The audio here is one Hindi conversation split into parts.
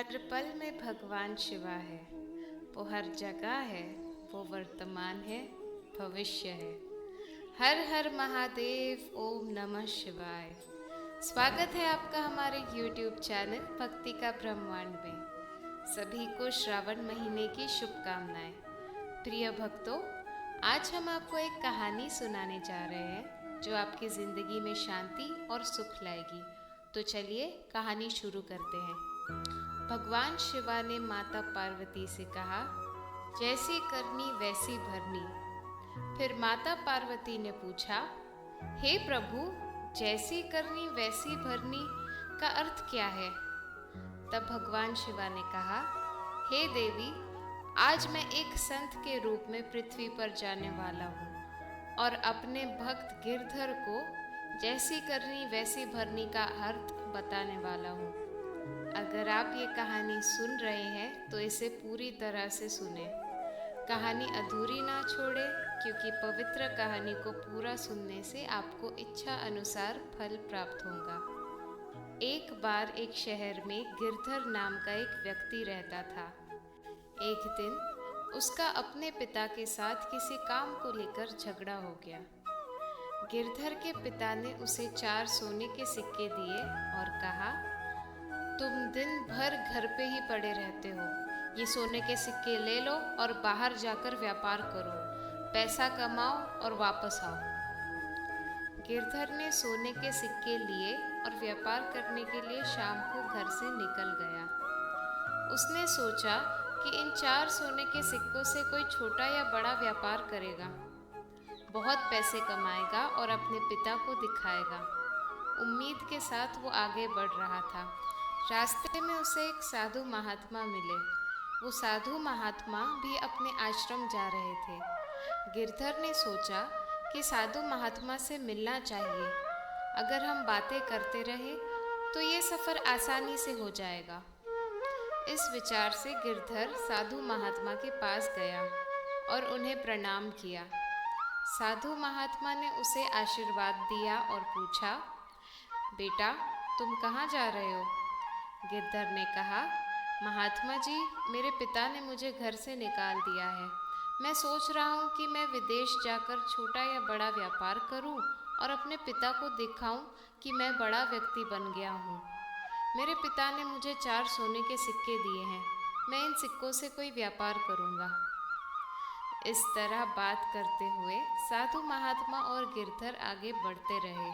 हर पल में भगवान शिवा है। वो हर जगह है, वो वर्तमान है, भविष्य है। हर हर महादेव, ओम नमः शिवाय। स्वागत है आपका हमारे YouTube चैनल भक्ति का ब्रह्मांड में। सभी को श्रावण महीने की शुभकामनाएं। प्रिय भक्तों, आज हम आपको एक कहानी सुनाने जा रहे हैं जो आपकी जिंदगी में शांति और सुख लाएगी। तो चलिए कहानी शुरू करते हैं। भगवान शिवा ने माता पार्वती से कहा, जैसी करनी वैसी भरनी। फिर माता पार्वती ने पूछा, हे प्रभु, जैसी करनी वैसी भरनी का अर्थ क्या है? तब भगवान शिवा ने कहा, हे देवी, आज मैं एक संत के रूप में पृथ्वी पर जाने वाला हूँ और अपने भक्त गिरधर को जैसी करनी वैसी भरनी का अर्थ बताने वाला हूँ। अगर आप ये कहानी सुन रहे हैं तो इसे पूरी तरह से सुने। कहानी अधूरी ना छोड़े, क्योंकि पवित्र कहानी को पूरा सुनने से आपको इच्छा अनुसार फल प्राप्त होगा। एक बार एक शहर में गिरधर नाम का एक व्यक्ति रहता था। एक दिन उसका अपने पिता के साथ किसी काम को लेकर झगड़ा हो गया। गिरधर के पिता ने उसे 4 सोने के सिक्के दिए और कहा, तुम दिन भर घर पे ही पड़े रहते हो, ये सोने के सिक्के ले लो और बाहर जाकर व्यापार करो, पैसा कमाओ और वापस आओ। गिरधर ने सोने के सिक्के लिए और व्यापार करने के लिए शाम को घर से निकल गया। उसने सोचा कि इन 4 सोने के सिक्कों से कोई छोटा या बड़ा व्यापार करेगा, बहुत पैसे कमाएगा और अपने पिता को दिखाएगा। उम्मीद के साथ वो आगे बढ़ रहा था। रास्ते में उसे एक साधु महात्मा मिले। वो साधु महात्मा भी अपने आश्रम जा रहे थे। गिरधर ने सोचा कि साधु महात्मा से मिलना चाहिए। अगर हम बातें करते रहे तो ये सफ़र आसानी से हो जाएगा। इस विचार से गिरधर साधु महात्मा के पास गया और उन्हें प्रणाम किया। साधु महात्मा ने उसे आशीर्वाद दिया और पूछा, बेटा, तुम कहाँ जा रहे हो? गिरधर ने कहा, महात्मा जी, मेरे पिता ने मुझे घर से निकाल दिया है। मैं सोच रहा हूँ कि मैं विदेश जाकर छोटा या बड़ा व्यापार करूँ और अपने पिता को दिखाऊँ कि मैं बड़ा व्यक्ति बन गया हूँ। मेरे पिता ने मुझे 4 सोने के सिक्के दिए हैं। मैं इन सिक्कों से कोई व्यापार करूँगा। इस तरह बात करते हुए साधु महात्मा और गिरधर आगे बढ़ते रहे।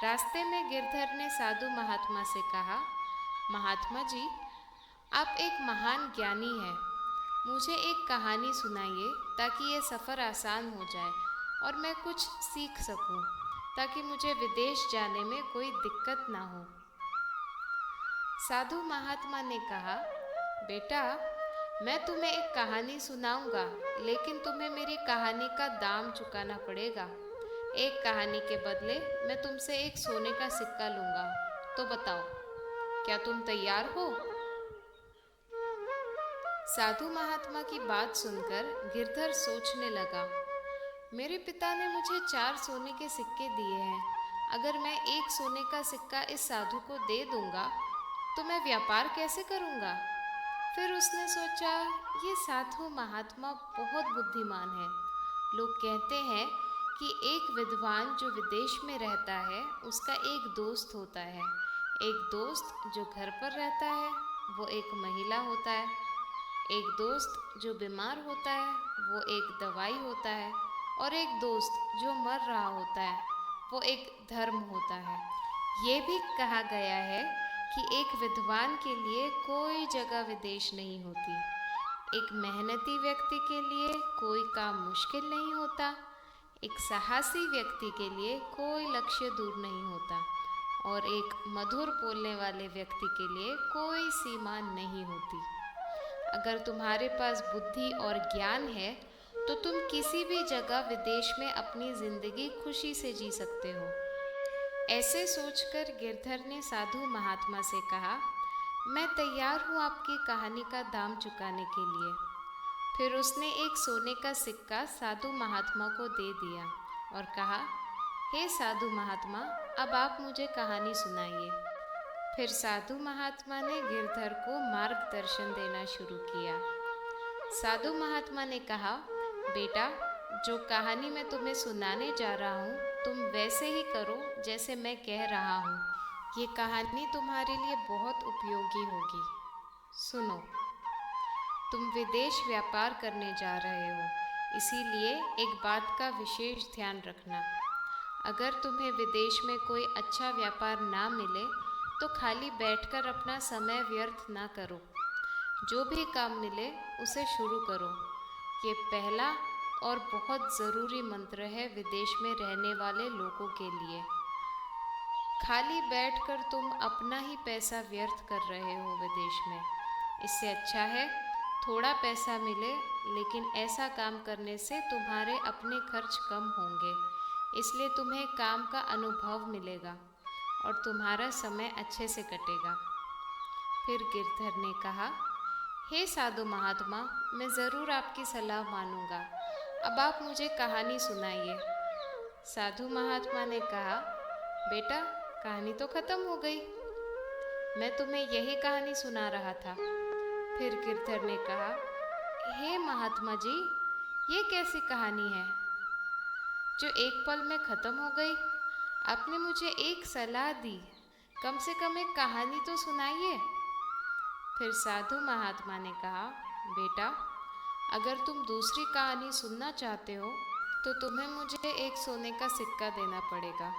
रास्ते में गिरधर ने साधु महात्मा से कहा, महात्मा जी, आप एक महान ज्ञानी हैं। मुझे एक कहानी सुनाइए ताकि ये सफ़र आसान हो जाए और मैं कुछ सीख सकूं, ताकि मुझे विदेश जाने में कोई दिक्कत ना हो। साधु महात्मा ने कहा, बेटा, मैं तुम्हें एक कहानी सुनाऊंगा, लेकिन तुम्हें मेरी कहानी का दाम चुकाना पड़ेगा। एक कहानी के बदले मैं तुमसे एक सोने का सिक्का लूँगा। तो बताओ, क्या तुम तैयार हो? साधु महात्मा की बात सुनकर गिरधर सोचने लगा, मेरे पिता ने मुझे 4 सोने के सिक्के दिए हैं। अगर मैं एक सोने का सिक्का इस साधु को दे दूंगा तो मैं व्यापार कैसे करूंगा? फिर उसने सोचा, ये साधु महात्मा बहुत बुद्धिमान है। लोग कहते हैं कि एक विद्वान जो विदेश में रहता है उसका एक दोस्त होता है। एक दोस्त जो घर पर रहता है वो एक महिला होता है। एक दोस्त जो बीमार होता है वो एक दवाई होता है। और एक दोस्त जो मर रहा होता है वो एक धर्म होता है। ये भी कहा गया है कि एक विद्वान के लिए कोई जगह विदेश नहीं होती। एक मेहनती व्यक्ति के लिए कोई काम मुश्किल नहीं होता। एक साहसी व्यक्ति के लिए कोई लक्ष्य दूर नहीं होता। और एक मधुर बोलने वाले व्यक्ति के लिए कोई सीमा नहीं होती। अगर तुम्हारे पास बुद्धि और ज्ञान है तो तुम किसी भी जगह विदेश में अपनी ज़िंदगी खुशी से जी सकते हो। ऐसे सोचकर गिरधर ने साधु महात्मा से कहा, मैं तैयार हूँ आपकी कहानी का दाम चुकाने के लिए। फिर उसने एक सोने का सिक्का साधु महात्मा को दे दिया और कहा, हे साधु महात्मा, अब आप मुझे कहानी सुनाइए। फिर साधु महात्मा ने गिरधर को मार्गदर्शन देना शुरू किया। साधु महात्मा ने कहा, बेटा, जो कहानी मैं तुम्हें सुनाने जा रहा हूँ, तुम वैसे ही करो जैसे मैं कह रहा हूँ। ये कहानी तुम्हारे लिए बहुत उपयोगी होगी। सुनो। तुम विदेश व्यापार करने जा रहे हो, इसीलिए एक बात का विशेष ध्यान रखना। अगर तुम्हें विदेश में कोई अच्छा व्यापार ना मिले तो खाली बैठकर अपना समय व्यर्थ ना करो। जो भी काम मिले उसे शुरू करो। ये पहला और बहुत ज़रूरी मंत्र है विदेश में रहने वाले लोगों के लिए। खाली बैठकर तुम अपना ही पैसा व्यर्थ कर रहे हो विदेश में। इससे अच्छा है थोड़ा पैसा मिले, लेकिन ऐसा काम करने से तुम्हारे अपने खर्च कम होंगे, इसलिए तुम्हें काम का अनुभव मिलेगा और तुम्हारा समय अच्छे से कटेगा। फिर गिरधर ने कहा, हे साधु महात्मा, मैं ज़रूर आपकी सलाह मानूंगा। अब आप मुझे कहानी सुनाइए। साधु महात्मा ने कहा, बेटा, कहानी तो ख़त्म हो गई। मैं तुम्हें यही कहानी सुना रहा था। फिर गिरधर ने कहा, हे महात्मा जी, ये कैसी कहानी है जो एक पल में ख़त्म हो गई? आपने मुझे एक सलाह दी, कम से कम एक कहानी तो सुनाइए। फिर साधु महात्मा ने कहा, बेटा, अगर तुम दूसरी कहानी सुनना चाहते हो तो तुम्हें मुझे एक सोने का सिक्का देना पड़ेगा।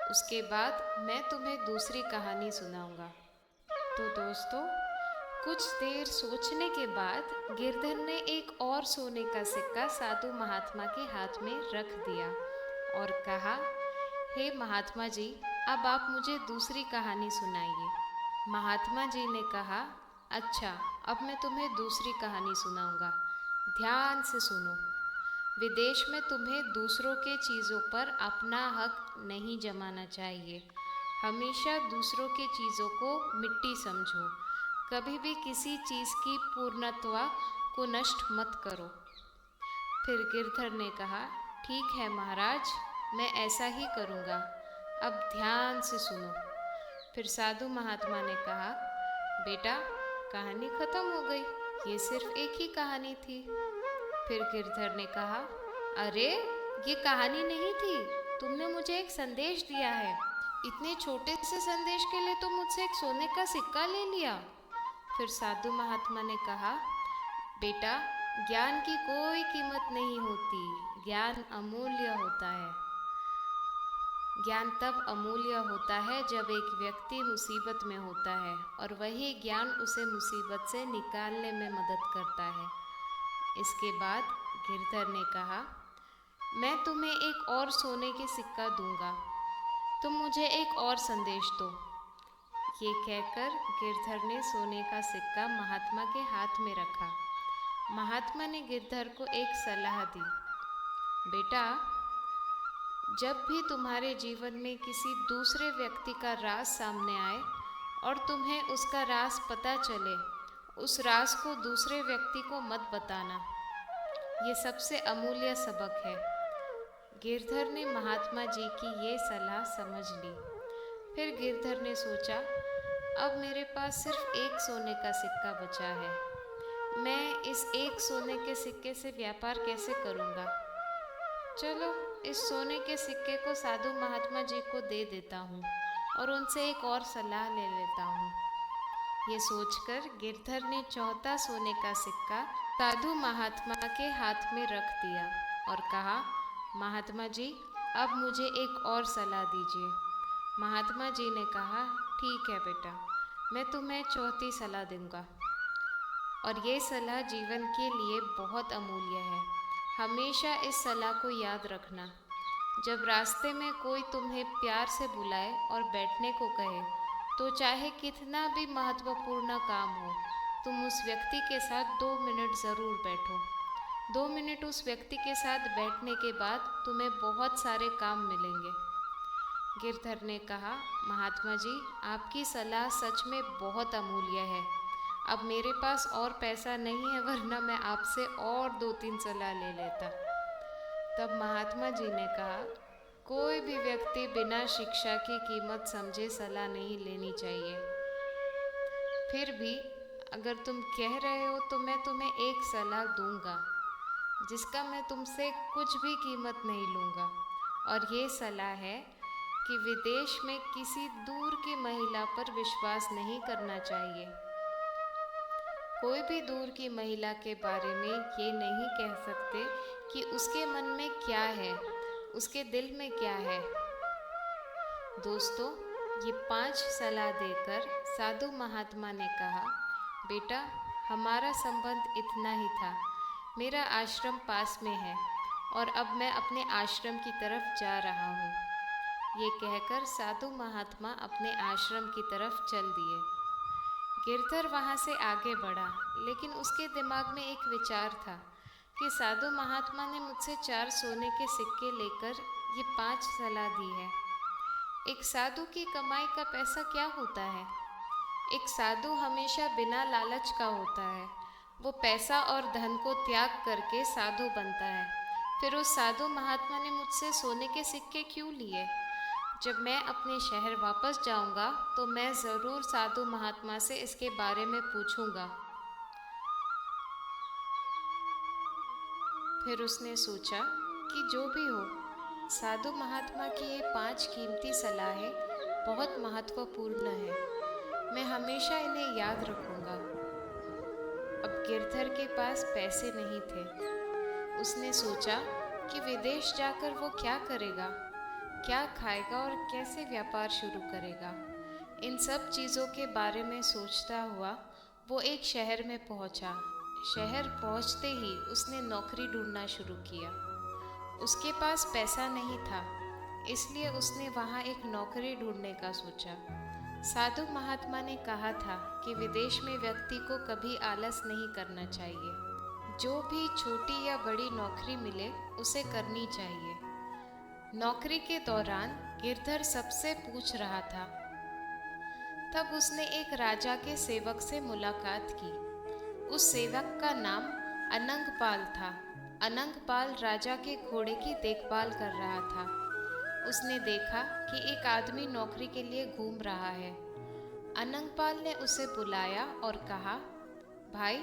उसके बाद मैं तुम्हें दूसरी कहानी सुनाऊंगा। तो दोस्तों, कुछ देर सोचने के बाद गिरधर ने एक और सोने का सिक्का साधु महात्मा के हाथ में रख दिया और कहा, हे महात्मा जी, अब आप मुझे दूसरी कहानी सुनाइए। महात्मा जी ने कहा, अच्छा, अब मैं तुम्हें दूसरी कहानी सुनाऊंगा। ध्यान से सुनो। विदेश में तुम्हें दूसरों के चीज़ों पर अपना हक नहीं जमाना चाहिए। हमेशा दूसरों के चीज़ों को मिट्टी समझो। कभी भी किसी चीज़ की पूर्णत्व को नष्ट मत करो। फिर गिरधर ने कहा, ठीक है महाराज, मैं ऐसा ही करूँगा। अब ध्यान से सुनो। फिर साधु महात्मा ने कहा, बेटा, कहानी ख़त्म हो गई, ये सिर्फ एक ही कहानी थी। फिर गिरधर ने कहा, अरे, ये कहानी नहीं थी, तुमने मुझे एक संदेश दिया है। इतने छोटे से संदेश के लिए तो मुझसे एक सोने का सिक्का ले लिया। फिर साधु महात्मा ने कहा, बेटा, ज्ञान की कोई कीमत नहीं होती, ज्ञान अमूल्य होता है। ज्ञान तब अमूल्य होता है जब एक व्यक्ति मुसीबत में होता है और वही ज्ञान उसे मुसीबत से निकालने में मदद करता है। इसके बाद गिरधर ने कहा, मैं तुम्हें एक और सोने के सिक्का दूंगा, तुम मुझे एक और संदेश दो। ये कहकर गिरधर ने सोने का सिक्का महात्मा के हाथ में रखा। महात्मा ने गिरधर को एक सलाह दी, बेटा, जब भी तुम्हारे जीवन में किसी दूसरे व्यक्ति का राज सामने आए और तुम्हें उसका राज पता चले, उस राज को दूसरे व्यक्ति को मत बताना। ये सबसे अमूल्य सबक है। गिरधर ने महात्मा जी की ये सलाह समझ ली। फिर गिरधर ने सोचा, अब मेरे पास सिर्फ एक सोने का सिक्का बचा है। मैं इस एक सोने के सिक्के से व्यापार कैसे करूँगा? चलो, इस सोने के सिक्के को साधु महात्मा जी को दे देता हूँ और उनसे एक और सलाह ले लेता हूँ। ये सोचकर गिरधर ने चौथा सोने का सिक्का साधु महात्मा के हाथ में रख दिया और कहा, महात्मा जी, अब मुझे एक और सलाह दीजिए। महात्मा जी ने कहा, ठीक है बेटा, मैं तुम्हें चौथी सलाह दूंगा और ये सलाह जीवन के लिए बहुत अमूल्य है। हमेशा इस सलाह को याद रखना। जब रास्ते में कोई तुम्हें प्यार से बुलाए और बैठने को कहे, तो चाहे कितना भी महत्वपूर्ण काम हो, तुम उस व्यक्ति के साथ 2 मिनट ज़रूर बैठो। 2 मिनट उस व्यक्ति के साथ बैठने के बाद तुम्हें बहुत सारे काम मिलेंगे। गिरधर ने कहा, महात्मा जी, आपकी सलाह सच में बहुत अमूल्य है। अब मेरे पास और पैसा नहीं है, वरना मैं आपसे और 2-3 सलाह ले लेता। तब महात्मा जी ने कहा, कोई भी व्यक्ति बिना शिक्षा की कीमत समझे सलाह नहीं लेनी चाहिए। फिर भी अगर तुम कह रहे हो तो मैं तुम्हें एक सलाह दूंगा जिसका मैं तुमसे कुछ भी कीमत नहीं लूँगा। और ये सलाह है कि विदेश में किसी दूर की महिला पर विश्वास नहीं करना चाहिए। कोई भी दूर की महिला के बारे में ये नहीं कह सकते कि उसके मन में क्या है, उसके दिल में क्या है। दोस्तों, ये 5 सलाह देकर साधु महात्मा ने कहा, बेटा, हमारा संबंध इतना ही था। मेरा आश्रम पास में है और अब मैं अपने आश्रम की तरफ जा रहा हूँ। ये कहकर साधु महात्मा अपने आश्रम की तरफ चल दिए। गिरधर वहाँ से आगे बढ़ा, लेकिन उसके दिमाग में एक विचार था कि साधु महात्मा ने मुझसे 4 सोने के सिक्के लेकर ये 5 सलाह दी है। एक साधु की कमाई का पैसा क्या होता है? एक साधु हमेशा बिना लालच का होता है। वो पैसा और धन को त्याग करके साधु बनता है। फिर उस साधु महात्मा ने मुझसे सोने के सिक्के क्यों लिए? जब मैं अपने शहर वापस जाऊंगा तो मैं ज़रूर साधु महात्मा से इसके बारे में पूछूंगा। फिर उसने सोचा कि जो भी हो, साधु महात्मा की ये 5 कीमती सलाहें बहुत महत्वपूर्ण है। मैं हमेशा इन्हें याद रखूंगा। अब गिरधर के पास पैसे नहीं थे। उसने सोचा कि विदेश जाकर वो क्या करेगा, क्या खाएगा और कैसे व्यापार शुरू करेगा। इन सब चीज़ों के बारे में सोचता हुआ वो एक शहर में पहुंचा। शहर पहुंचते ही उसने नौकरी ढूंढना शुरू किया। उसके पास पैसा नहीं था, इसलिए उसने वहाँ एक नौकरी ढूंढने का सोचा। साधु महात्मा ने कहा था कि विदेश में व्यक्ति को कभी आलस नहीं करना चाहिए। जो भी छोटी या बड़ी नौकरी मिले उसे करनी चाहिए। नौकरी के दौरान गिरधर सबसे पूछ रहा था। तब उसने एक राजा के सेवक से मुलाकात की। उस सेवक का नाम अनंगपाल था। अनंगपाल राजा के घोड़े की देखभाल कर रहा था। उसने देखा कि एक आदमी नौकरी के लिए घूम रहा है। अनंगपाल ने उसे बुलाया और कहा, भाई,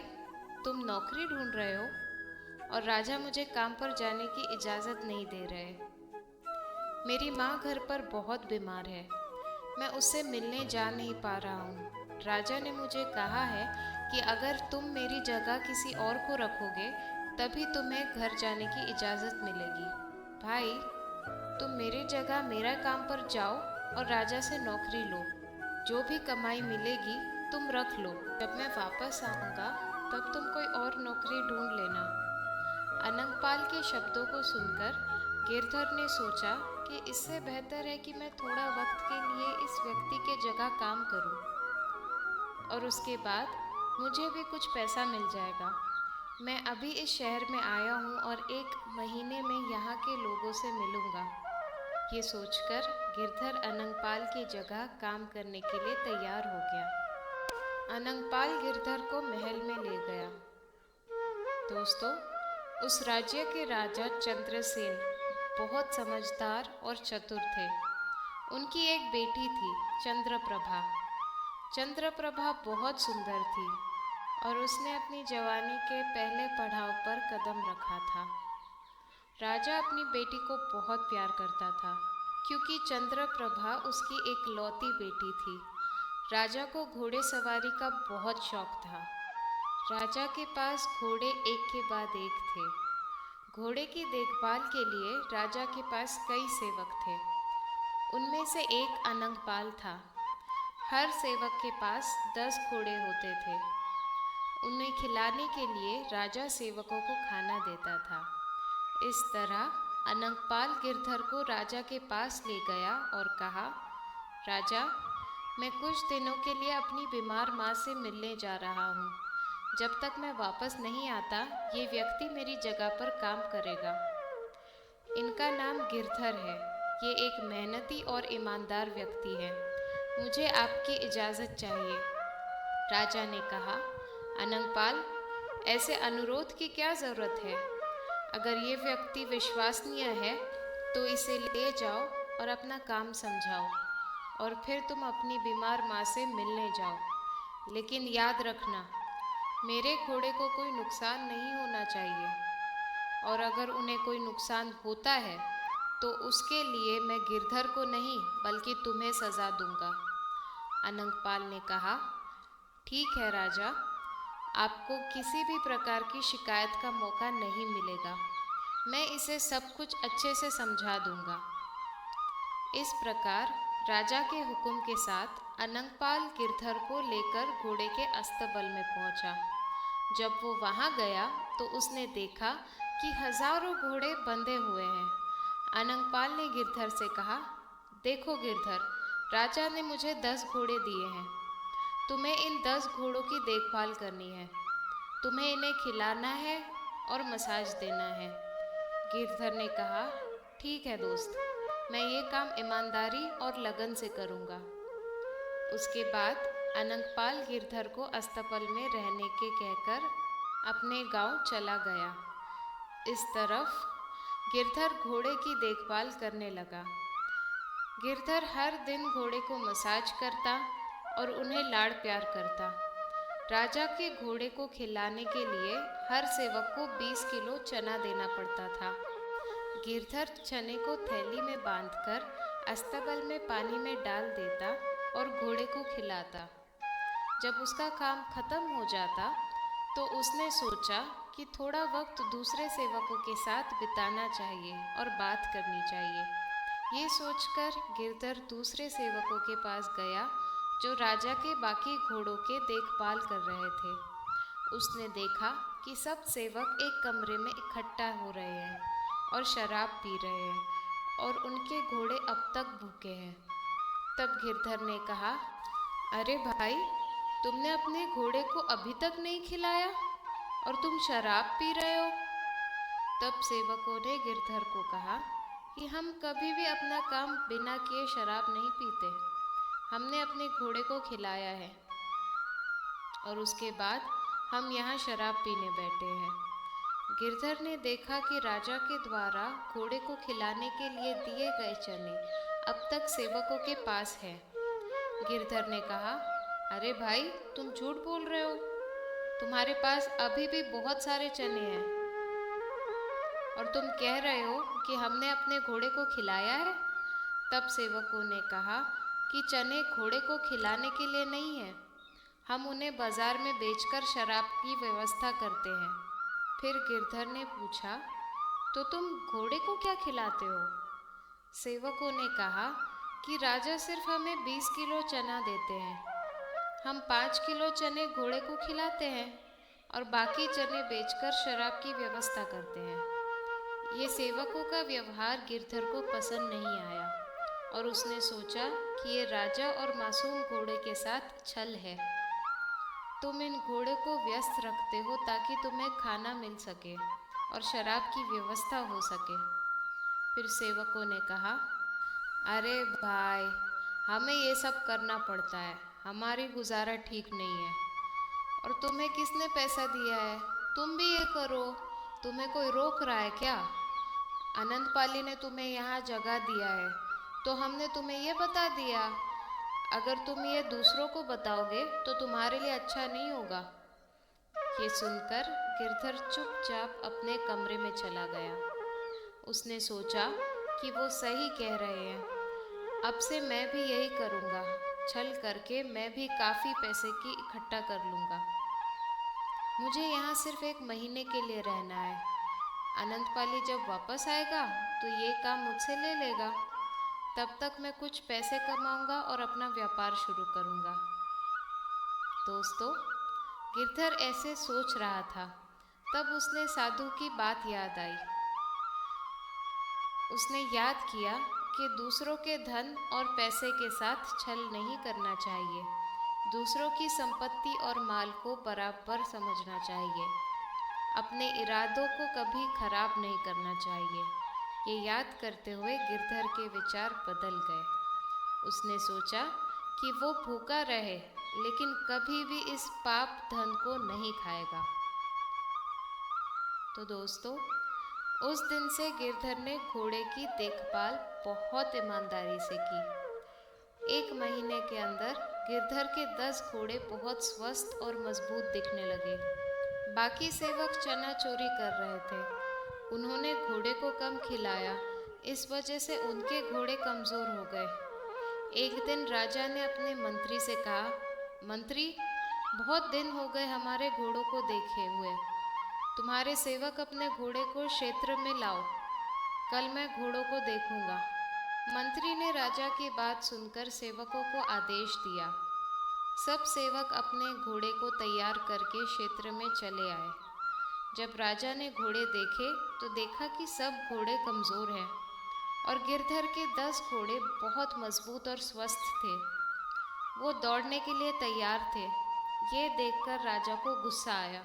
तुम नौकरी ढूंढ रहे हो और राजा मुझे काम पर जाने की इजाज़त नहीं दे रहे। मेरी माँ घर पर बहुत बीमार है। मैं उससे मिलने जा नहीं पा रहा हूँ। राजा ने मुझे कहा है कि अगर तुम मेरी जगह किसी और को रखोगे तभी तुम्हें घर जाने की इजाज़त मिलेगी। भाई, तुम मेरी जगह मेरा काम पर जाओ और राजा से नौकरी लो। जो भी कमाई मिलेगी तुम रख लो। जब मैं वापस आऊँगा तब तुम कोई और नौकरी ढूंढ लेना। अनंगपाल के शब्दों को सुनकर गिरधर ने सोचा कि इससे बेहतर है कि मैं थोड़ा वक्त के लिए इस व्यक्ति के जगह काम करूं और उसके बाद मुझे भी कुछ पैसा मिल जाएगा। मैं अभी इस शहर में आया हूं और 1 महीने में यहाँ के लोगों से मिलूंगा। ये सोचकर गिरधर अनंगपाल की जगह काम करने के लिए तैयार हो गया। अनंगपाल गिरधर को महल में ले गया। दोस्तों, उस राज्य के राजा चंद्रसेन बहुत समझदार और चतुर थे। उनकी एक बेटी थी, चंद्रप्रभा। चंद्रप्रभा बहुत सुंदर थी और उसने अपनी जवानी के पहले पड़ाव पर कदम रखा था। राजा अपनी बेटी को बहुत प्यार करता था क्योंकि चंद्रप्रभा उसकी एकलौती बेटी थी। राजा को घोड़े सवारी का बहुत शौक था। राजा के पास घोड़े एक के बाद एक थे। घोड़े की देखभाल के लिए राजा के पास कई सेवक थे। उनमें से एक अनंगपाल था। हर सेवक के पास 10 घोड़े होते थे। उन्हें खिलाने के लिए राजा सेवकों को खाना देता था। इस तरह अनंगपाल गिरधर को राजा के पास ले गया और कहा, राजा, मैं कुछ दिनों के लिए अपनी बीमार माँ से मिलने जा रहा हूँ। जब तक मैं वापस नहीं आता ये व्यक्ति मेरी जगह पर काम करेगा। इनका नाम गिरधर है। ये एक मेहनती और ईमानदार व्यक्ति है। मुझे आपकी इजाज़त चाहिए। राजा ने कहा, अनंगपाल, ऐसे अनुरोध की क्या ज़रूरत है? अगर ये व्यक्ति विश्वसनीय है तो इसे ले जाओ और अपना काम समझाओ और फिर तुम अपनी बीमार माँ से मिलने जाओ। लेकिन याद रखना, मेरे घोड़े को कोई नुकसान नहीं होना चाहिए, और अगर उन्हें कोई नुकसान होता है तो उसके लिए मैं गिरधर को नहीं बल्कि तुम्हें सज़ा दूंगा। अनंगपाल ने कहा, ठीक है राजा, आपको किसी भी प्रकार की शिकायत का मौका नहीं मिलेगा। मैं इसे सब कुछ अच्छे से समझा दूंगा। इस प्रकार राजा के हुक्म के साथ अनंगपाल गिरधर को लेकर घोड़े के अस्तबल में पहुंचा। जब वो वहां गया तो उसने देखा कि हजारों घोड़े बंधे हुए हैं। अनंगपाल ने गिरधर से कहा, देखो गिरधर, राजा ने मुझे 10 घोड़े दिए हैं। तुम्हें इन 10 घोड़ों की देखभाल करनी है। तुम्हें इन्हें खिलाना है और मसाज देना है। गिरधर ने कहा, ठीक है दोस्त, मैं ये काम ईमानदारी और लगन से करूँगा। उसके बाद अनंगपाल गिरधर को अस्तबल में रहने के कहकर अपने गांव चला गया। इस तरफ गिरधर घोड़े की देखभाल करने लगा। गिरधर हर दिन घोड़े को मसाज करता और उन्हें लाड़ प्यार करता। राजा के घोड़े को खिलाने के लिए हर सेवक को 20 किलो चना देना पड़ता था। गिरधर चने को थैली में बांधकर अस्तबल में पानी में डाल देता और घोड़े को खिलाता। जब उसका काम खत्म हो जाता तो उसने सोचा कि थोड़ा वक्त दूसरे सेवकों के साथ बिताना चाहिए और बात करनी चाहिए। ये सोचकर गिरधर दूसरे सेवकों के पास गया जो राजा के बाकी घोड़ों के देखभाल कर रहे थे। उसने देखा कि सब सेवक एक कमरे में इकट्ठा हो रहे हैं और शराब पी रहे हैं और उनके घोड़े अब तक भूखे हैं। तब गिरधर ने कहा, अरे भाई, तुमने अपने घोड़े को अभी तक नहीं खिलाया और तुम शराब पी रहे हो। तब सेवकों ने गिरधर को कहा कि हम कभी भी अपना काम बिना किए शराब नहीं पीते। हमने अपने घोड़े को खिलाया है और उसके बाद हम यहाँ शराब पीने बैठे हैं। गिरधर ने देखा कि राजा के द्वारा घोड़े को खिलाने के लिए दिए गए चने अब तक सेवकों के पास है। गिरधर ने कहा, अरे भाई, तुम झूठ बोल रहे हो। तुम्हारे पास अभी भी बहुत सारे चने हैं और तुम कह रहे हो कि हमने अपने घोड़े को खिलाया है। तब सेवकों ने कहा कि चने घोड़े को खिलाने के लिए नहीं है, हम उन्हें बाजार में बेचकर शराब की व्यवस्था करते हैं। फिर गिरधर ने पूछा, तो तुम घोड़े को क्या खिलाते हो? सेवकों ने कहा कि राजा सिर्फ हमें 20 किलो चना देते हैं। हम 5 किलो चने घोड़े को खिलाते हैं और बाकी चने बेचकर शराब की व्यवस्था करते हैं। ये सेवकों का व्यवहार गिरधर को पसंद नहीं आया और उसने सोचा कि ये राजा और मासूम घोड़े के साथ छल है। तुम इन घोड़े को व्यस्त रखते हो ताकि तुम्हें खाना मिल सके और शराब की व्यवस्था हो सके। फिर सेवकों ने कहा, अरे भाई, हमें ये सब करना पड़ता है, हमारी गुजारा ठीक नहीं है। और तुम्हें किसने पैसा दिया है? तुम भी ये करो, तुम्हें कोई रोक रहा है क्या? अनंतपाली ने तुम्हें यहाँ जगह दिया है तो हमने तुम्हें ये बता दिया। अगर तुम ये दूसरों को बताओगे तो तुम्हारे लिए अच्छा नहीं होगा। ये सुनकर गिरधर चुपचाप अपने कमरे में चला गया। उसने सोचा कि वो सही कह रहे हैं, अब से मैं भी यही करूँगा। छल करके मैं भी काफ़ी पैसे की इकट्ठा कर लूँगा। मुझे यहाँ सिर्फ 1 महीने के लिए रहना है। अनंतपाली जब वापस आएगा तो ये काम मुझसे ले लेगा। तब तक मैं कुछ पैसे कमाऊँगा और अपना व्यापार शुरू करूँगा। दोस्तों, गिरधर ऐसे सोच रहा था, तब उसने साधु की बात याद आई। उसने याद किया कि दूसरों के धन और पैसे के साथ छल नहीं करना चाहिए। दूसरों की संपत्ति और माल को बराबर समझना चाहिए। अपने इरादों को कभी खराब नहीं करना चाहिए। ये याद करते हुए गिरधर के विचार बदल गए। उसने सोचा कि वो भूखा रहे लेकिन कभी भी इस पाप धन को नहीं खाएगा। तो दोस्तों, उस दिन से गिरधर ने घोड़े की देखभाल बहुत ईमानदारी से की। 1 महीने के अंदर गिरधर के 10 घोड़े बहुत स्वस्थ और मजबूत दिखने लगे। बाकी सेवक चना चोरी कर रहे थे। उन्होंने घोड़े को कम खिलाया, इस वजह से उनके घोड़े कमजोर हो गए। एक दिन राजा ने अपने मंत्री से कहा, मंत्री, बहुत दिन हो गए हमारे घोड़ों को देखे हुए। तुम्हारे सेवक अपने घोड़े को क्षेत्र में लाओ, कल मैं घोड़ों को देखूंगा। मंत्री ने राजा की बात सुनकर सेवकों को आदेश दिया। सब सेवक अपने घोड़े को तैयार करके क्षेत्र में चले आए। जब राजा ने घोड़े देखे तो देखा कि सब घोड़े कमज़ोर हैं और गिरधर के 10 घोड़े बहुत मजबूत और स्वस्थ थे। वो दौड़ने के लिए तैयार थे। ये देखकर राजा को गुस्सा आया।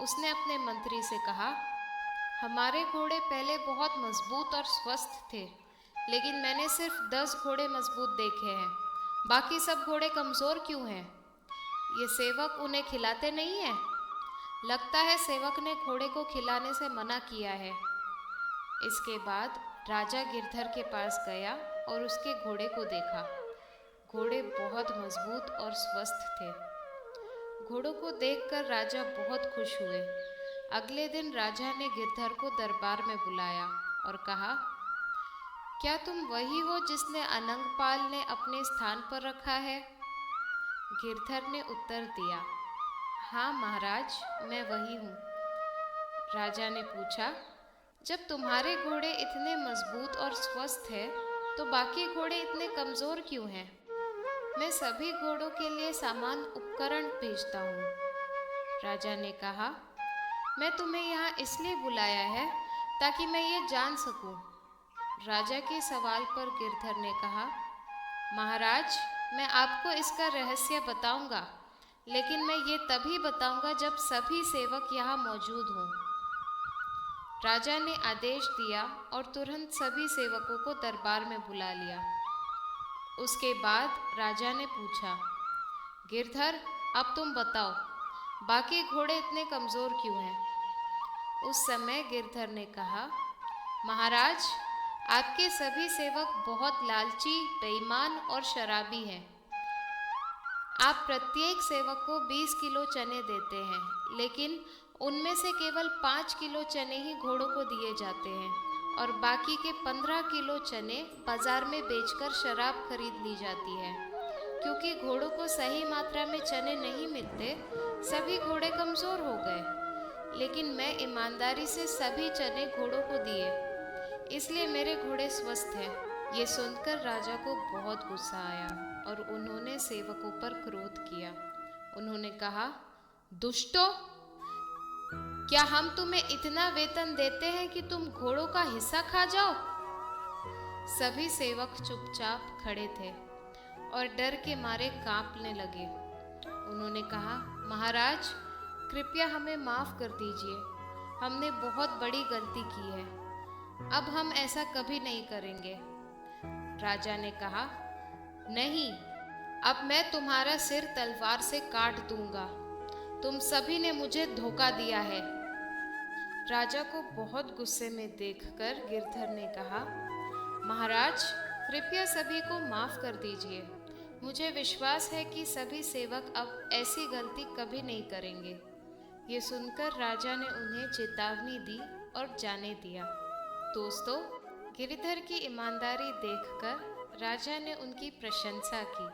उसने अपने मंत्री से कहा, हमारे घोड़े पहले बहुत मजबूत और स्वस्थ थे, लेकिन मैंने सिर्फ 10 घोड़े मजबूत देखे हैं। बाकी सब घोड़े कमज़ोर क्यों हैं? ये सेवक उन्हें खिलाते नहीं हैं? लगता है सेवक ने घोड़े को खिलाने से मना किया है। इसके बाद राजा गिरधर के पास गया और उसके घोड़े को देखा। घोड़े बहुत मजबूत और स्वस्थ थे। घोड़ों को देखकर राजा बहुत खुश हुए। अगले दिन राजा ने गिरधर को दरबार में बुलाया और कहा, क्या तुम वही हो जिसने अनंगपाल ने अपने स्थान पर रखा है? गिरधर ने उत्तर दिया, हाँ महाराज, मैं वही हूँ। राजा ने पूछा, जब तुम्हारे घोड़े इतने मजबूत और स्वस्थ हैं, तो बाकी घोड़े इतने कमज़ोर क्यों हैं? मैं सभी घोड़ों के लिए सामान उपकरण भेजता हूँ। राजा ने कहा, मैं तुम्हें यहाँ इसलिए बुलाया है ताकि मैं ये जान सकूं। राजा के सवाल पर गिरधर ने कहा, महाराज, मैं आपको इसका रहस्य बताऊंगा, लेकिन मैं ये तभी बताऊंगा जब सभी सेवक यहाँ मौजूद हों। राजा ने आदेश दिया और तुरंत सभी सेवकों को दरबार में बुला लिया। उसके बाद राजा ने पूछा, गिरधर, अब तुम बताओ, बाकी घोड़े इतने कमज़ोर क्यों हैं? उस समय गिरधर ने कहा, महाराज, आपके सभी सेवक बहुत लालची, बेईमान और शराबी हैं। आप प्रत्येक सेवक को 20 किलो चने देते हैं, लेकिन उनमें से केवल 5 किलो चने ही घोड़ों को दिए जाते हैं और बाकी के 15 किलो चने बाजार में बेचकर शराब खरीद ली जाती है। क्योंकि घोड़ों को सही मात्रा में चने नहीं मिलते, सभी घोड़े कमज़ोर हो गए। लेकिन मैं ईमानदारी से सभी चने घोड़ों को दिए, इसलिए मेरे घोड़े स्वस्थ हैं। ये सुनकर राजा को बहुत गुस्सा आया और उन्होंने सेवकों पर क्रोध किया। उन्होंने कहा, दुष्टों, क्या हम तुम्हें इतना वेतन देते हैं कि तुम घोड़ों का हिस्सा खा जाओ? सभी सेवक चुपचाप खड़े थे और डर के मारे कांपने लगे। उन्होंने कहा, महाराज, कृपया हमें माफ़ कर दीजिए। हमने बहुत बड़ी गलती की है। अब हम ऐसा कभी नहीं करेंगे। राजा ने कहा, नहीं, अब मैं तुम्हारा सिर तलवार से काट दूंगा। तुम सभी ने मुझे धोखा दिया है। राजा को बहुत गुस्से में देखकर गिरधर ने कहा, महाराज, कृपया सभी को माफ़ कर दीजिए। मुझे विश्वास है कि सभी सेवक अब ऐसी गलती कभी नहीं करेंगे। ये सुनकर राजा ने उन्हें चेतावनी दी और जाने दिया। दोस्तों, गिरधर की ईमानदारी देखकर राजा ने उनकी प्रशंसा की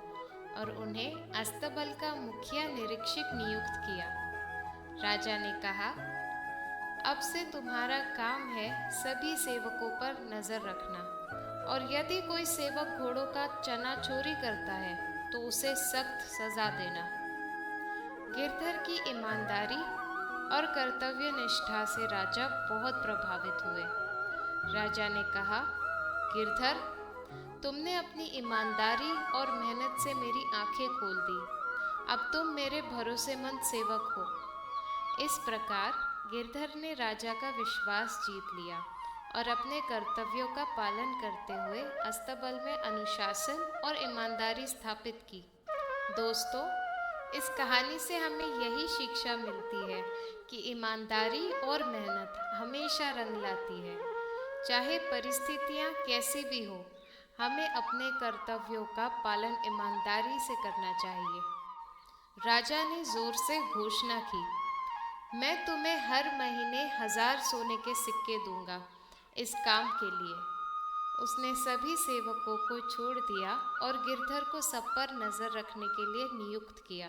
और उन्हें अस्तबल का मुखिया निरीक्षक नियुक्त किया। राजा ने कहा, अब से तुम्हारा काम है सभी सेवकों पर नज़र रखना, और यदि कोई सेवक घोड़ों का चना चोरी करता है तो उसे सख्त सज़ा देना। गिरधर की ईमानदारी और कर्तव्य निष्ठा से राजा बहुत प्रभावित हुए। राजा ने कहा, गिरधर, तुमने अपनी ईमानदारी और मेहनत से मेरी आंखें खोल दी। अब तुम मेरे भरोसेमंद सेवक हो। इस प्रकार गिरधर ने राजा का विश्वास जीत लिया और अपने कर्तव्यों का पालन करते हुए अस्तबल में अनुशासन और ईमानदारी स्थापित की। दोस्तों, इस कहानी से हमें यही शिक्षा मिलती है कि ईमानदारी और मेहनत हमेशा रंग लाती है। चाहे परिस्थितियाँ कैसी भी हो, हमें अपने कर्तव्यों का पालन ईमानदारी से करना चाहिए। राजा ने जोर से घोषणा की, मैं तुम्हें हर महीने 1000 सोने के सिक्के दूंगा इस काम के लिए। उसने सभी सेवकों को छोड़ दिया और गिरधर को सब पर नजर रखने के लिए नियुक्त किया।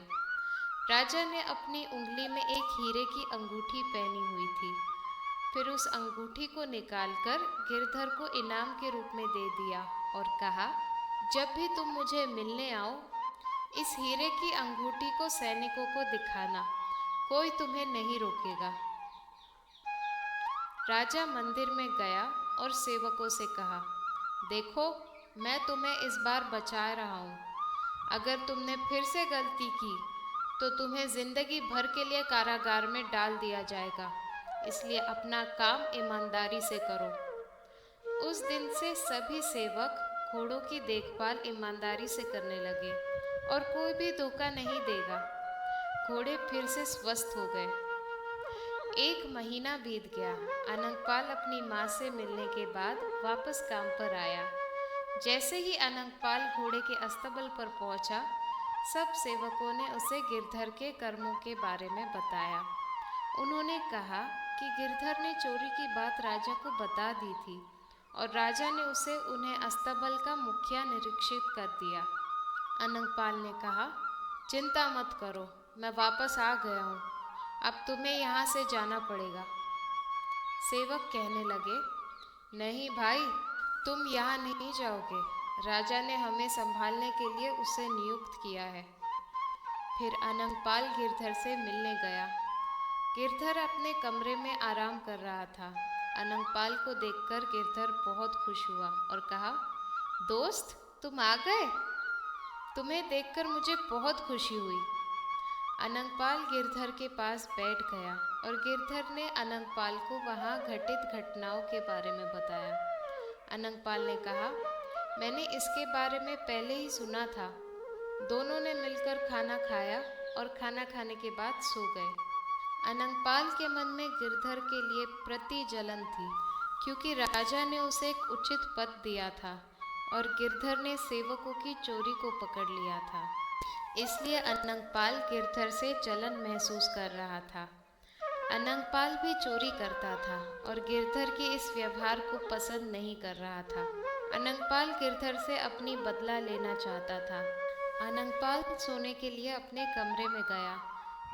राजा ने अपनी उंगली में एक हीरे की अंगूठी पहनी हुई थी। फिर उस अंगूठी को निकालकर गिरधर को इनाम के रूप में दे दिया और कहा, जब भी तुम मुझे मिलने आओ, इस हीरे की अंगूठी को सैनिकों को दिखाना, कोई तुम्हें नहीं रोकेगा। राजा मंदिर में गया और सेवकों से कहा, देखो, मैं तुम्हें इस बार बचा रहा हूँ। अगर तुमने फिर से गलती की तो तुम्हें जिंदगी भर के लिए कारागार में डाल दिया जाएगा। इसलिए अपना काम ईमानदारी से करो। उस दिन से सभी सेवक घोड़ों की देखभाल ईमानदारी से करने लगे और कोई भी धोखा नहीं देगा। घोड़े फिर से स्वस्थ हो गए। 1 महीना बीत गया। अनंगपाल अपनी माँ से मिलने के बाद वापस काम पर आया। जैसे ही अनंगपाल घोड़े के अस्तबल पर पहुंचा, सब सेवकों ने उसे गिरधर के कर्मों के बारे में बताया। उन्होंने कहा कि गिरधर ने चोरी की बात राजा को बता दी थी और राजा ने उन्हें अस्तबल का मुखिया निरीक्षित कर दिया। अनंगपाल ने कहा, चिंता मत करो, मैं वापस आ गया हूँ। अब तुम्हें यहाँ से जाना पड़ेगा। सेवक कहने लगे, नहीं भाई, तुम यहाँ नहीं जाओगे। राजा ने हमें संभालने के लिए उसे नियुक्त किया है। फिर अनंगपाल गिरधर से मिलने गया। गिरधर अपने कमरे में आराम कर रहा था। अनंगपाल को देखकर गिरधर बहुत खुश हुआ और कहा, दोस्त, तुम आ गए। तुम्हें देखकर मुझे बहुत खुशी हुई। अनंगपाल गिरधर के पास बैठ गया और गिरधर ने अनंगपाल को वहाँ घटित घटनाओं के बारे में बताया। अनंगपाल ने कहा, मैंने इसके बारे में पहले ही सुना था। दोनों ने मिलकर खाना खाया और खाना खाने के बाद सो गए। अनंगपाल के मन में गिरधर के लिए प्रति जलन थी, क्योंकि राजा ने उसे एक उचित पद दिया था और गिरधर ने सेवकों की चोरी को पकड़ लिया था। इसलिए अनंगपाल गिरधर से जलन महसूस कर रहा था। अनंगपाल भी चोरी करता था और गिरधर के इस व्यवहार को पसंद नहीं कर रहा था। अनंगपाल गिरधर से अपनी बदला लेना चाहता था। अनंगपाल सोने के लिए अपने कमरे में गया,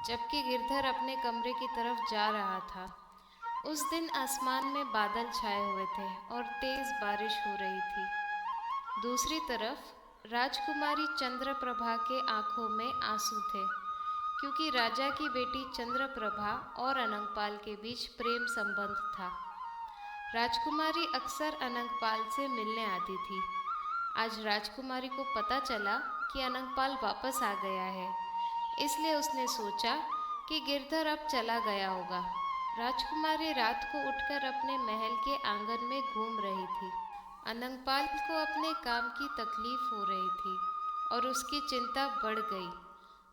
जबकि गिरधर अपने कमरे की तरफ जा रहा था। उस दिन आसमान में बादल छाए हुए थे और तेज बारिश हो रही थी। दूसरी तरफ राजकुमारी चंद्रप्रभा के आंखों में आंसू थे, क्योंकि राजा की बेटी चंद्रप्रभा और अनंगपाल के बीच प्रेम संबंध था। राजकुमारी अक्सर अनंगपाल से मिलने आती थी। आज राजकुमारी को पता चला कि अनंगपाल वापस आ गया है, इसलिए उसने सोचा कि गिरधर अब चला गया होगा। राजकुमारी रात को उठकर अपने महल के आंगन में घूम रही थी। अनंगपाल को अपने काम की तकलीफ हो रही थी और उसकी चिंता बढ़ गई।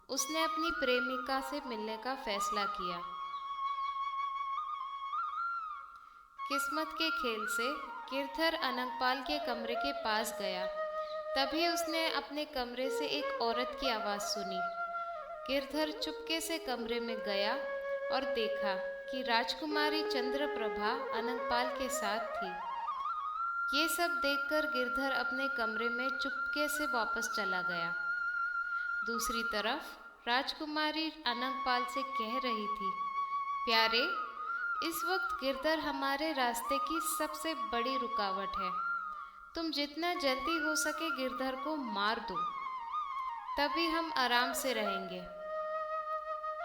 उसने अपनी प्रेमिका से मिलने का फैसला किया। किस्मत के खेल से गिरधर अनंगपाल के कमरे के पास गया। तभी उसने अपने कमरे से एक औरत की आवाज़ सुनी। गिरधर चुपके से कमरे में गया और देखा कि राजकुमारी चंद्रप्रभा अनंगपाल के साथ थी। ये सब देखकर गिरधर अपने कमरे में चुपके से वापस चला गया। दूसरी तरफ राजकुमारी अनंगपाल से कह रही थी, प्यारे, इस वक्त गिरधर हमारे रास्ते की सबसे बड़ी रुकावट है। तुम जितना जल्दी हो सके गिरधर को मार दो, तभी हम आराम से रहेंगे।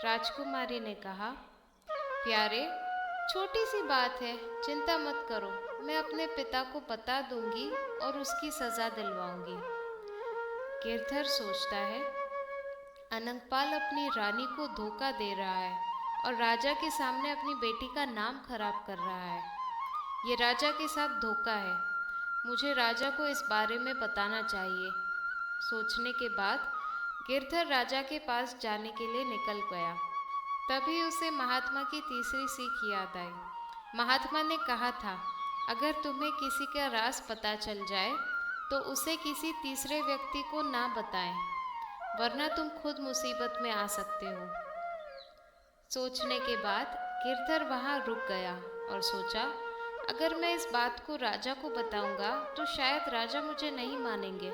राजकुमारी ने कहा, प्यारे, छोटी सी बात है, चिंता मत करो, मैं अपने पिता को बता दूंगी और उसकी सज़ा दिलवाऊंगी। गिरधर सोचता है, अनंगपाल अपनी रानी को धोखा दे रहा है और राजा के सामने अपनी बेटी का नाम खराब कर रहा है। ये राजा के साथ धोखा है। मुझे राजा को इस बारे में बताना चाहिए। सोचने के बाद गिरधर राजा के पास जाने के लिए निकल गया। तभी उसे महात्मा की तीसरी सीख याद आई। महात्मा ने कहा था, अगर तुम्हें किसी का राज पता चल जाए तो उसे किसी तीसरे व्यक्ति को ना बताएं, वरना तुम खुद मुसीबत में आ सकते हो। सोचने के बाद गिरधर वहाँ रुक गया और सोचा, अगर मैं इस बात को राजा को बताऊंगा तो शायद राजा मुझे नहीं मानेंगे।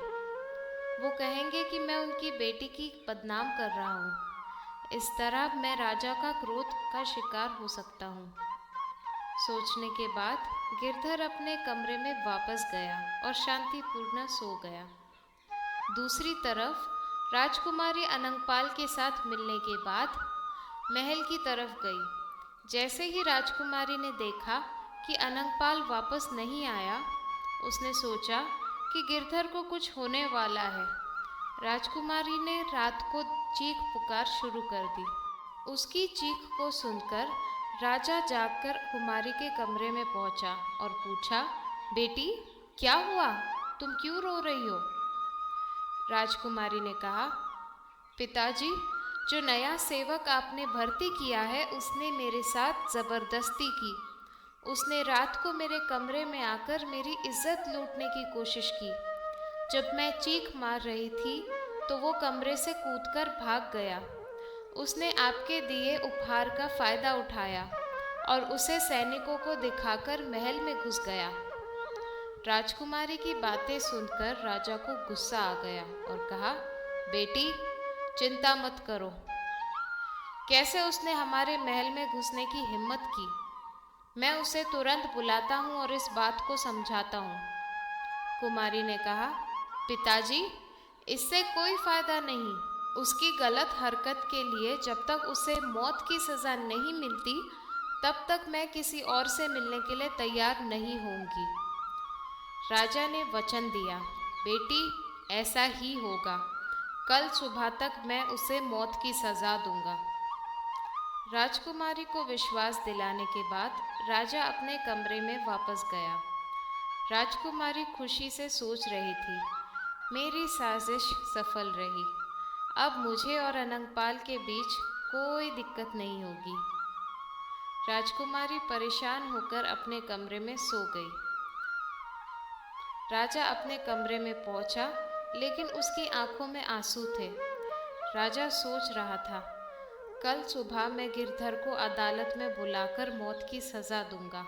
वो कहेंगे कि मैं उनकी बेटी की बदनाम कर रहा हूँ। इस तरह मैं राजा का क्रोध का शिकार हो सकता हूँ। सोचने के बाद गिरधर अपने कमरे में वापस गया और शांतिपूर्ण सो गया। दूसरी तरफ राजकुमारी अनंगपाल के साथ मिलने के बाद महल की तरफ गई। जैसे ही राजकुमारी ने देखा कि अनंगपाल वापस नहीं आया, उसने सोचा कि गिरधर को कुछ होने वाला है। राजकुमारी ने रात को चीख पुकार शुरू कर दी। उसकी चीख को सुनकर राजा जागकर कुमारी के कमरे में पहुंचा और पूछा, बेटी क्या हुआ, तुम क्यों रो रही हो? राजकुमारी ने कहा, पिताजी, जो नया सेवक आपने भर्ती किया है उसने मेरे साथ ज़बरदस्ती की। उसने रात को मेरे कमरे में आकर मेरी इज्जत लूटने की कोशिश की। जब मैं चीख मार रही थी तो वो कमरे से कूदकर भाग गया। उसने आपके दिए उपहार का फ़ायदा उठाया और उसे सैनिकों को दिखाकर महल में घुस गया। राजकुमारी की बातें सुनकर राजा को गुस्सा आ गया और कहा, बेटी चिंता मत करो। कैसे उसने हमारे महल में घुसने की हिम्मत की? मैं उसे तुरंत बुलाता हूँ और इस बात को समझाता हूँ। कुमारी ने कहा, पिताजी, इससे कोई फायदा नहीं। उसकी गलत हरकत के लिए जब तक उसे मौत की सज़ा नहीं मिलती तब तक मैं किसी और से मिलने के लिए तैयार नहीं होंगी। राजा ने वचन दिया, बेटी ऐसा ही होगा। कल सुबह तक मैं उसे मौत की सज़ा दूंगा। राजकुमारी को विश्वास दिलाने के बाद राजा अपने कमरे में वापस गया। राजकुमारी खुशी से सोच रही थी, मेरी साजिश सफल रही। अब मुझे और अनंगपाल के बीच कोई दिक्कत नहीं होगी। राजकुमारी परेशान होकर अपने कमरे में सो गई। राजा अपने कमरे में पहुंचा, लेकिन उसकी आंखों में आंसू थे। राजा सोच रहा था, कल सुबह मैं गिरधर को अदालत में बुलाकर मौत की सज़ा दूंगा।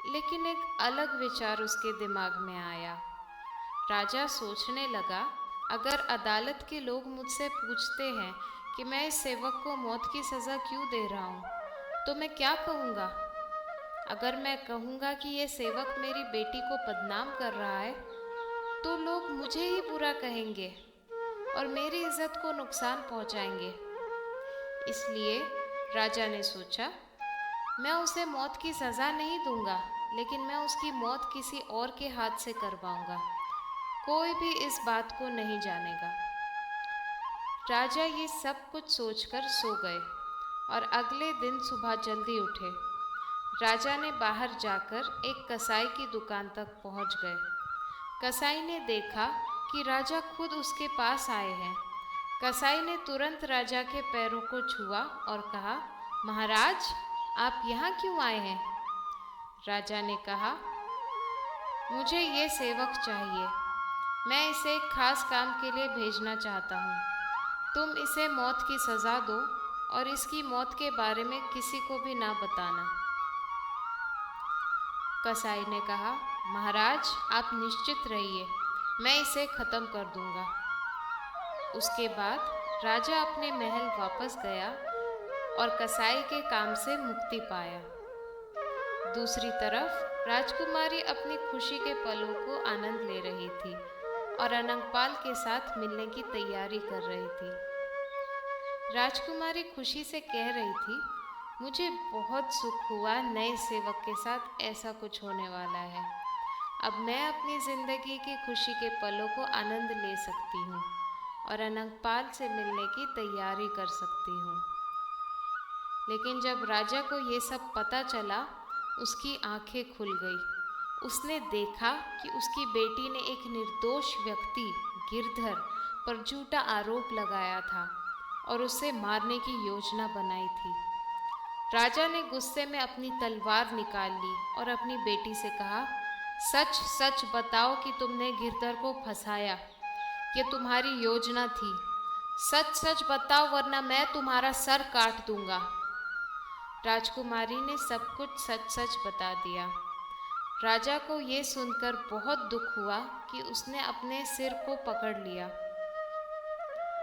लेकिन एक अलग विचार उसके दिमाग में आया। राजा सोचने लगा, अगर अदालत के लोग मुझसे पूछते हैं कि मैं इस सेवक को मौत की सज़ा क्यों दे रहा हूँ, तो मैं क्या कहूँगा? अगर मैं कहूँगा कि ये सेवक मेरी बेटी को बदनाम कर रहा है, तो लोग मुझे ही बुरा कहेंगे और मेरी इज्जत को नुकसान पहुँचाएंगे। इसलिए राजा ने सोचा, मैं उसे मौत की सज़ा नहीं दूंगा, लेकिन मैं उसकी मौत किसी और के हाथ से करवाऊंगा। कोई भी इस बात को नहीं जानेगा। राजा ये सब कुछ सोचकर सो गए और अगले दिन सुबह जल्दी उठे। राजा ने बाहर जाकर एक कसाई की दुकान तक पहुंच गए। कसाई ने देखा कि राजा खुद उसके पास आए हैं। कसाई ने तुरंत राजा के पैरों को छुआ और कहा, महाराज, आप यहाँ क्यों आए हैं? राजा ने कहा, मुझे ये सेवक चाहिए। मैं इसे एक खास काम के लिए भेजना चाहता हूँ। तुम इसे मौत की सज़ा दो और इसकी मौत के बारे में किसी को भी ना बताना। कसाई ने कहा, महाराज, आप निश्चित रहिए, मैं इसे ख़त्म कर दूंगा। उसके बाद राजा अपने महल वापस गया और कसाई के काम से मुक्ति पाया। दूसरी तरफ राजकुमारी अपनी खुशी के पलों को आनंद ले रही थी और अनंगपाल के साथ मिलने की तैयारी कर रही थी। राजकुमारी खुशी से कह रही थी, मुझे बहुत सुख हुआ, नए सेवक के साथ ऐसा कुछ होने वाला है। अब मैं अपनी ज़िंदगी की खुशी के पलों को आनंद ले सकती हूँ और अनंगपाल से मिलने की तैयारी कर सकती हूँ। लेकिन जब राजा को ये सब पता चला, उसकी आंखें खुल गई। उसने देखा कि उसकी बेटी ने एक निर्दोष व्यक्ति गिरधर पर झूठा आरोप लगाया था और उसे मारने की योजना बनाई थी। राजा ने गुस्से में अपनी तलवार निकाल ली और अपनी बेटी से कहा, सच सच बताओ कि तुमने गिरधर को फंसाया। ये तुम्हारी योजना थी। सच सच बताओ वरना मैं तुम्हारा सर काट दूंगा। राजकुमारी ने सब कुछ सच सच बता दिया। राजा को ये सुनकर बहुत दुख हुआ कि उसने अपने सिर को पकड़ लिया।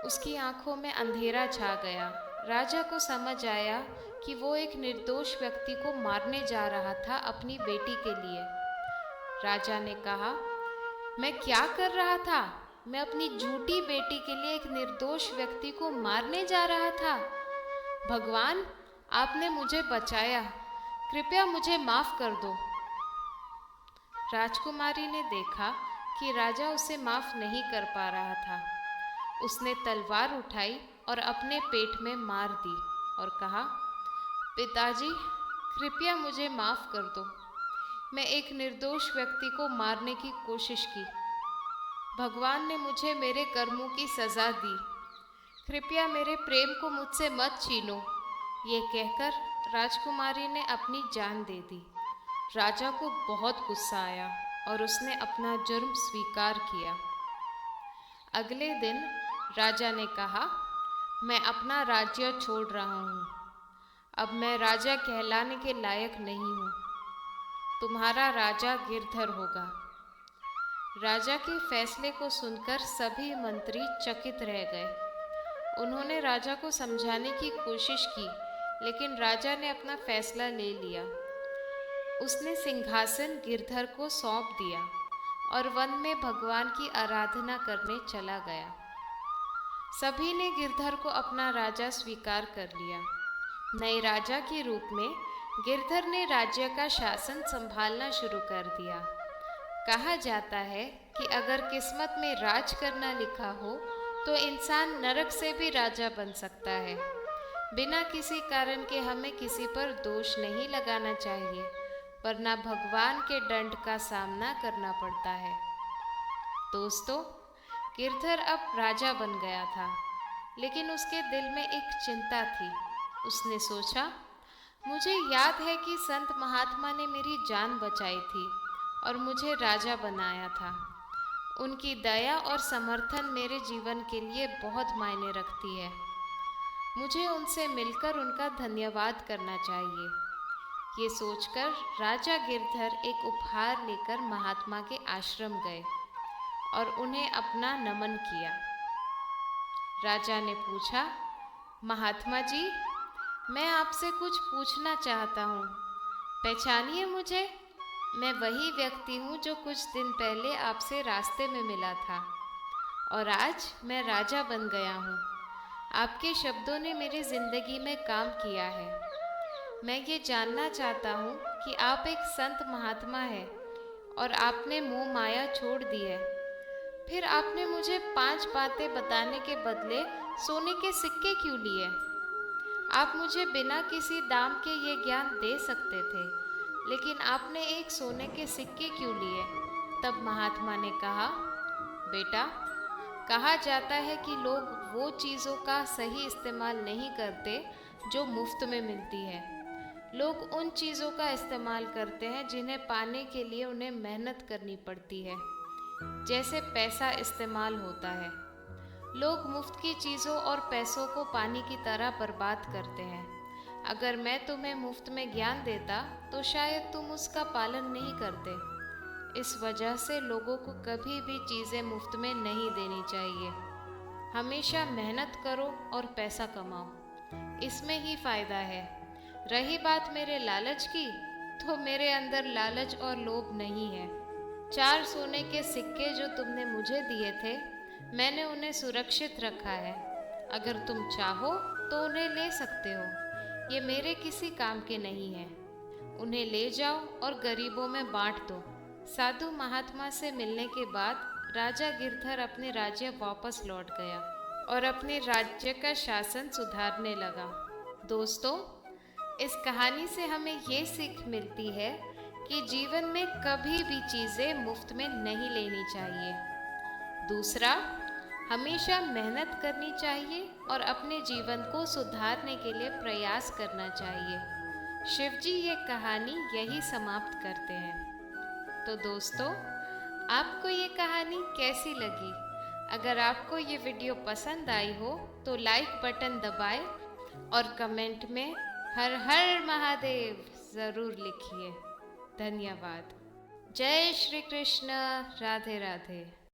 उसकी आंखों में अंधेरा छा गया। राजा को समझ आया कि वो एक निर्दोष व्यक्ति को मारने जा रहा था अपनी बेटी के लिए। राजा ने कहा, मैं क्या कर रहा था? मैं अपनी झूठी बेटी के लिए एक निर्दोष व्यक्ति को मारने जा रहा था। भगवान, आपने मुझे बचाया। कृपया मुझे माफ कर दो। राजकुमारी ने देखा कि राजा उसे माफ नहीं कर पा रहा था। उसने तलवार उठाई और अपने पेट में मार दी और कहा, पिताजी, कृपया मुझे माफ कर दो। मैं एक निर्दोष व्यक्ति को मारने की कोशिश की। भगवान ने मुझे मेरे कर्मों की सजा दी। कृपया मेरे प्रेम को मुझसे मत छीनो। ये कहकर राजकुमारी ने अपनी जान दे दी। राजा को बहुत गुस्सा आया और उसने अपना जुर्म स्वीकार किया। अगले दिन राजा ने कहा, मैं अपना राज्य छोड़ रहा हूँ। अब मैं राजा कहलाने के लायक नहीं हूँ। तुम्हारा राजा गिरधर होगा। राजा के फैसले को सुनकर सभी मंत्री चकित रह गए। उन्होंने राजा को समझाने की कोशिश की, लेकिन राजा ने अपना फैसला ले लिया। उसने सिंहासन गिरधर को सौंप दिया और वन में भगवान की आराधना करने चला गया। सभी ने गिरधर को अपना राजा स्वीकार कर लिया। नए राजा के रूप में गिरधर ने राज्य का शासन संभालना शुरू कर दिया। कहा जाता है कि अगर किस्मत में राज करना लिखा हो तो इंसान नरक से भी राजा बन सकता है। बिना किसी कारण के हमें किसी पर दोष नहीं लगाना चाहिए, वरना भगवान के दंड का सामना करना पड़ता है। दोस्तों, गिरधर अब राजा बन गया था, लेकिन उसके दिल में एक चिंता थी। उसने सोचा, मुझे याद है कि संत महात्मा ने मेरी जान बचाई थी और मुझे राजा बनाया था। उनकी दया और समर्थन मेरे जीवन के लिए बहुत मायने रखती है। मुझे उनसे मिलकर उनका धन्यवाद करना चाहिए। ये सोचकर राजा गिरधर एक उपहार लेकर महात्मा के आश्रम गए और उन्हें अपना नमन किया। राजा ने पूछा, महात्मा जी, मैं आपसे कुछ पूछना चाहता हूँ। पहचानिए मुझे। मैं वही व्यक्ति हूँ जो कुछ दिन पहले आपसे रास्ते में मिला था और आज मैं राजा बन गया हूँ। आपके शब्दों ने मेरी जिंदगी में काम किया है। मैं ये जानना चाहता हूँ कि आप एक संत महात्मा हैं और आपने मोह माया छोड़ दी है। फिर आपने मुझे 5 बातें बताने के बदले सोने के सिक्के क्यों लिए? आप मुझे बिना किसी दाम के ये ज्ञान दे सकते थे, लेकिन आपने एक सोने के सिक्के क्यों लिए? तब महात्मा ने कहा, बेटा, कहा जाता है कि लोग वो चीज़ों का सही इस्तेमाल नहीं करते जो मुफ्त में मिलती है। लोग उन चीज़ों का इस्तेमाल करते हैं जिन्हें पाने के लिए उन्हें मेहनत करनी पड़ती है, जैसे पैसा इस्तेमाल होता है। लोग मुफ्त की चीज़ों और पैसों को पानी की तरह बर्बाद करते हैं। अगर मैं तुम्हें मुफ्त में ज्ञान देता तो शायद तुम उसका पालन नहीं करते। इस वजह से लोगों को कभी भी चीज़ें मुफ्त में नहीं देनी चाहिए। हमेशा मेहनत करो और पैसा कमाओ, इसमें ही फ़ायदा है। रही बात मेरे लालच की, तो मेरे अंदर लालच और लोभ नहीं है। 4 सोने के सिक्के जो तुमने मुझे दिए थे, मैंने उन्हें सुरक्षित रखा है। अगर तुम चाहो तो उन्हें ले सकते हो। ये मेरे किसी काम के नहीं है। उन्हें ले जाओ और गरीबों में बांट दो। साधु महात्मा से मिलने के बाद राजा गिरधर अपने राज्य वापस लौट गया और अपने राज्य का शासन सुधारने लगा। दोस्तों, इस कहानी से हमें ये सीख मिलती है कि जीवन में कभी भी चीज़ें मुफ्त में नहीं लेनी चाहिए। दूसरा, हमेशा मेहनत करनी चाहिए और अपने जीवन को सुधारने के लिए प्रयास करना चाहिए। शिव जी ये कहानी यही समाप्त करते हैं। तो दोस्तों, आपको ये कहानी कैसी लगी? अगर आपको ये वीडियो पसंद आई हो तो लाइक बटन दबाएं और कमेंट में हर हर महादेव ज़रूर लिखिए। धन्यवाद। जय श्री कृष्ण। राधे राधे।